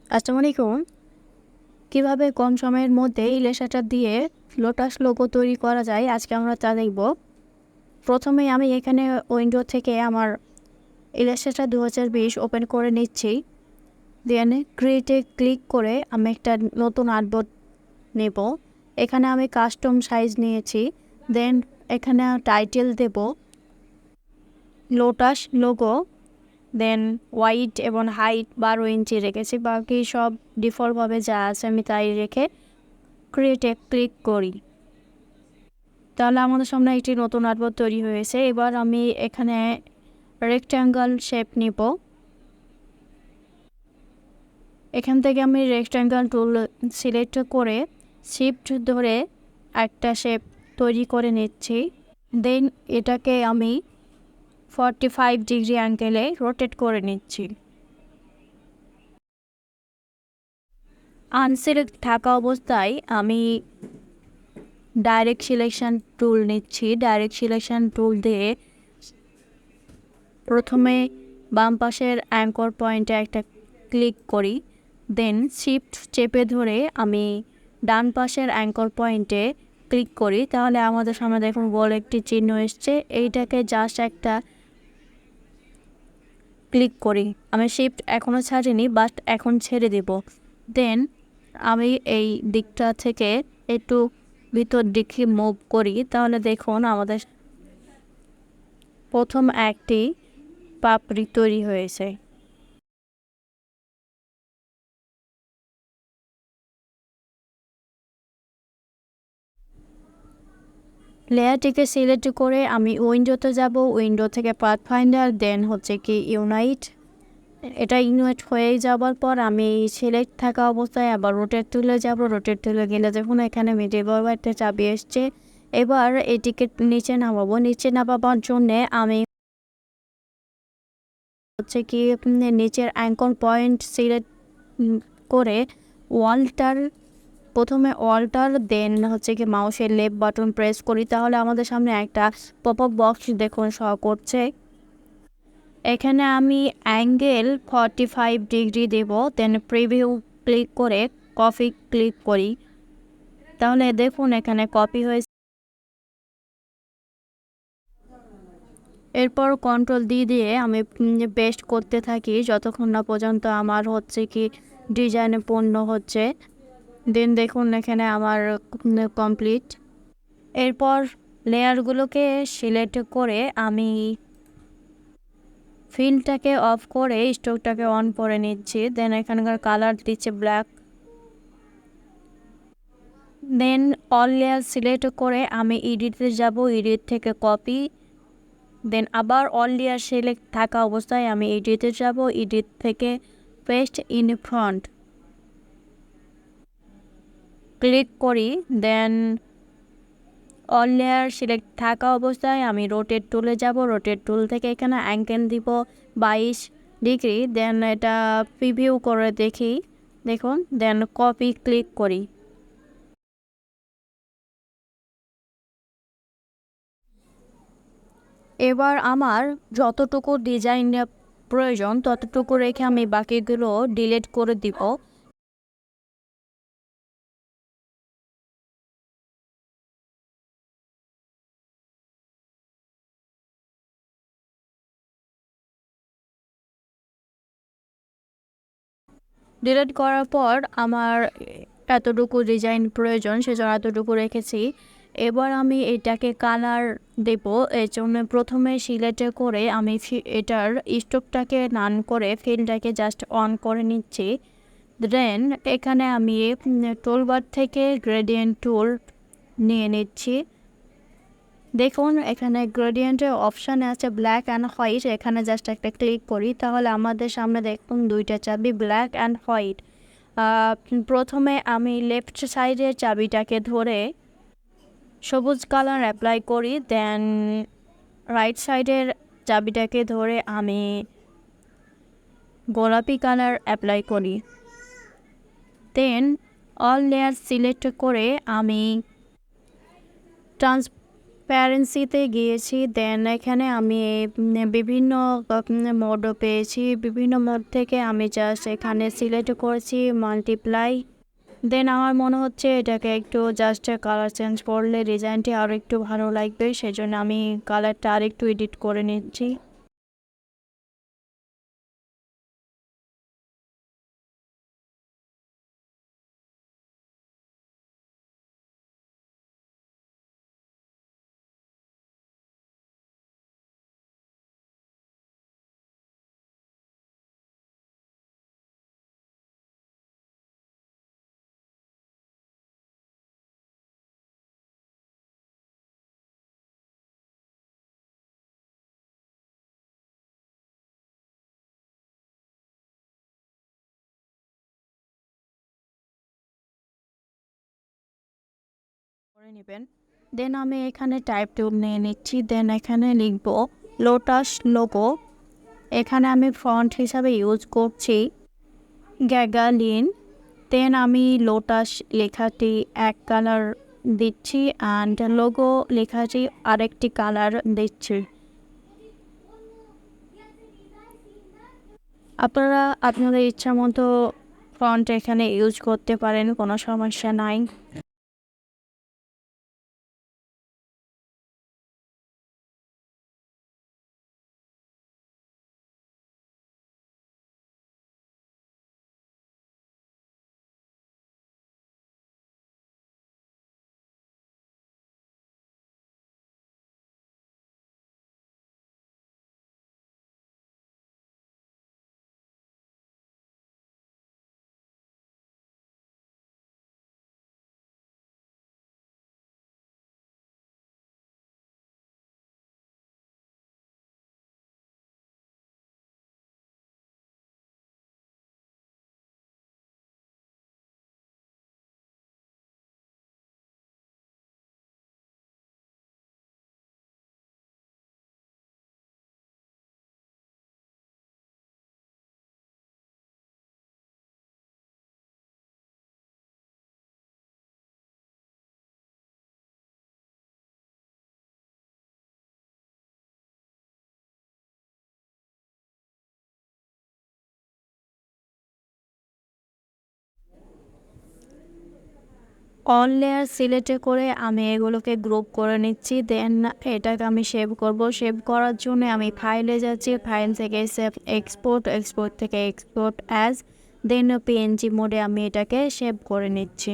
আসসালামু আলাইকুম। কীভাবে কম সময়ের মধ্যে ইলাস্ট্রেটর দিয়ে লোটাস লোগো তৈরি করা যায় আজকে আমরা তা দেখব। প্রথমে আমি এখানে উইন্ডো থেকে আমার ইলাস্ট্রেটর 2020 ওপেন করে নিচ্ছি। দেন ক্রিয়েটে ক্লিক করে আমি একটা নতুন আর্টবোর্ড নেব। এখানে আমি কাস্টম সাইজ নিয়েছি। দেন এখানে টাইটেল দেব লোটাস লোগো। দেন ওয়াইড এবং হাইট 12 ইঞ্চি রেখেছি, বাকি সব ডিফল্টভাবে যা আছে আমি তাই রেখে ক্রিয়েটে ক্লিক করি। তাহলে আমাদের সামনে একটি নতুন আর্টবোর্ড তৈরি হয়েছে। এবার আমি এখানে রেক্ট্যাঙ্গল শেপ নিব। এখান থেকে আমি রেক্ট্যাঙ্গল টুল সিলেক্ট করে শিফট ধরে একটা শেপ তৈরি করে নিচ্ছি। দেন এটাকে আমি 45 ডিগ্রি অ্যাঙ্গেলে রোটেট করে নিচ্ছি। আনসিলেক্ট থাকা অবস্থায় আমি ডাইরেক্ট সিলেকশন টুল নিচ্ছি। ডাইরেক্ট সিলেকশন টুল দিয়ে প্রথমে বাম পাশের অ্যাঙ্কর পয়েন্টে একটা ক্লিক করি। দেন শিফট চেপে ধরে আমি ডান পাশের অ্যাঙ্কর পয়েন্টে ক্লিক করি। তাহলে আমাদের সামনে দেখুন গোল একটি চিহ্ন এসছে। এইটাকে জাস্ট একটা ক্লিক করি। আমি শিফট এখনও ছাড়িনি, বাট এখন ছেড়ে দেব। দেন আমি এই দিকটা থেকে একটু ভিতর দিকে মুভ করি। তাহলে দেখুন আমাদের প্রথম একটি পাপড়ি তৈরি হয়েছে। লেয়ারটিকে সিলেক্ট করে আমি উইন্ডোতে যাব। উইন্ডো থেকে পাথফাইন্ডার, দেন হচ্ছে কি ইউনাইট। এটা ইউনাইট হয়ে যাওয়ার পর আমি সিলেক্ট থাকা অবস্থায় আবার রোটেট তুলে যাব। রোটেট তুলে গেলে দেখুন এখানে মিডিল একটা চাবি এসছে। এবার এটিকে নিচে নামাবো। নিচে নামাবার জন্যে আমি হচ্ছে কি নিচের অ্যাঙ্কর পয়েন্ট সিলেক্ট করে প্রথমে অল্টার দেন হচ্ছে কি মাউসের লেফট বাটন প্রেস করি। তাহলে আমাদের সামনে একটা পপ আপ বক্স দেখুন শো করছে। এখানে আমি অ্যাঙ্গেল 45 ডিগ্রি দেব। দেন প্রিভিউ ক্লিক করে কপি ক্লিক করি। তাহলে দেখুন এখানে কপি হয়েছে। এরপর কন্ট্রোল দিয়ে আমি পেস্ট করতে থাকি যতক্ষণ না পর্যন্ত আমার হচ্ছে কি ডিজাইন পূর্ণ হচ্ছে। দেন দেখুন এখানে আমার কমপ্লিট। এরপর লেয়ারগুলোকে সিলেক্ট করে আমি ফিলটাকে অফ করে স্ট্রোকটাকে অন করে নিচ্ছি। দেন এখানকার কালার দিচ্ছে ব্ল্যাক। দেন অল লেয়ার সিলেক্ট করে আমি এডিটে যাব। এডিট থেকে কপি, দেন আবার অল লেয়ার সিলেক্ট থাকা অবস্থায় আমি এডিটে যাব। এডিট থেকে পেস্ট ইন ফ্রন্ট ক্লিক করি। দেন অল লেয়ার সিলেক্ট থাকা অবস্থায় আমি রোটেট টুলে যাব। রোটেট টুল থেকে এখানে অ্যাঙ্গেল দিব 22 ডিগ্রি। দেন এটা প্রিভিউ করে দেখি, দেখুন। দেন কপি ক্লিক করি। এবার আমার যতটুকু ডিজাইন প্রয়োজন ততটুকু রেখে আমি বাকিগুলো ডিলিট করে দিব। ডিলিট করার পর আমার এতটুকু ডিজাইন প্রয়োজন, সেজন্য এতটুকু রেখেছি। এবার আমি এটাকে কালার দেব। এর জন্য প্রথমে সিলেক্ট করে আমি এটার স্টোভটাকে নান করে ফিলটাকে জাস্ট অন করে নিচ্ছি। দেন এখানে আমি টুলবার থেকে গ্রেডিয়েন্ট টুল নিয়ে নিচ্ছি। দেখুন এখানে গ্রেডিয়েন্টের অপশানে আছে ব্ল্যাক অ্যান্ড হোয়াইট। এখানে জাস্ট একটা ক্লিক করি। তাহলে আমাদের সামনে দেখুন দুইটা চাবি ব্ল্যাক অ্যান্ড হোয়াইট। প্রথমে আমি লেফট সাইডের চাবিটাকে ধরে সবুজ কালার অ্যাপ্লাই করি। দেন রাইট সাইডের চাবিটাকে ধরে আমি গোলাপি কালার অ্যাপ্লাই করি। দেন অল লেয়ার সিলেক্ট করে আমি প্যারেন্টসিতে গিয়েছি, দেন এখানে আমি বিভিন্ন মোডও পেয়েছি। বিভিন্ন মোড থেকে আমি জাস্ট এখানে সিলেক্ট করেছি মাল্টিপ্লাই। দেন আমার মনে হচ্ছে এটাকে একটু জাস্ট কালার চেঞ্জ করলে ডিজাইনটি আরও একটু ভালো লাগবে, সেজন্য আমি কালারটা আর একটু এডিট করে নিচ্ছি। করে নেবেন। দেন আমি এখানে টাইপ টুল নিয়ে নিচ্ছি। দেন এখানে লিখব লোটাস লোগো। এখানে আমি ফন্ট হিসাবে ইউজ করছি গ্যাগালিন। দেন আমি লোটাস লেখাটি এক কালার দিচ্ছি অ্যান্ড লোগো লেখাটি আরেকটি কালার দিচ্ছি। আপনারা আপনাদের ইচ্ছা মতো ফন্ট এখানে ইউজ করতে পারেন, কোনো সমস্যা নাই। অল লেয়ার সিলেক্ট করে আমি এগুলোকে গ্রুপ করে নিচ্ছি। দেন এটাকে আমি সেভ করব। সেভ করার জন্য আমি ফাইলে যাচ্ছি, ফাইল থেকে সেভ এক্সপোর্ট, এক্সপোর্ট থেকে এক্সপোর্ট অ্যাজ, দেন পিএনজি মোডে আমি এটাকে সেভ করে নিচ্ছি।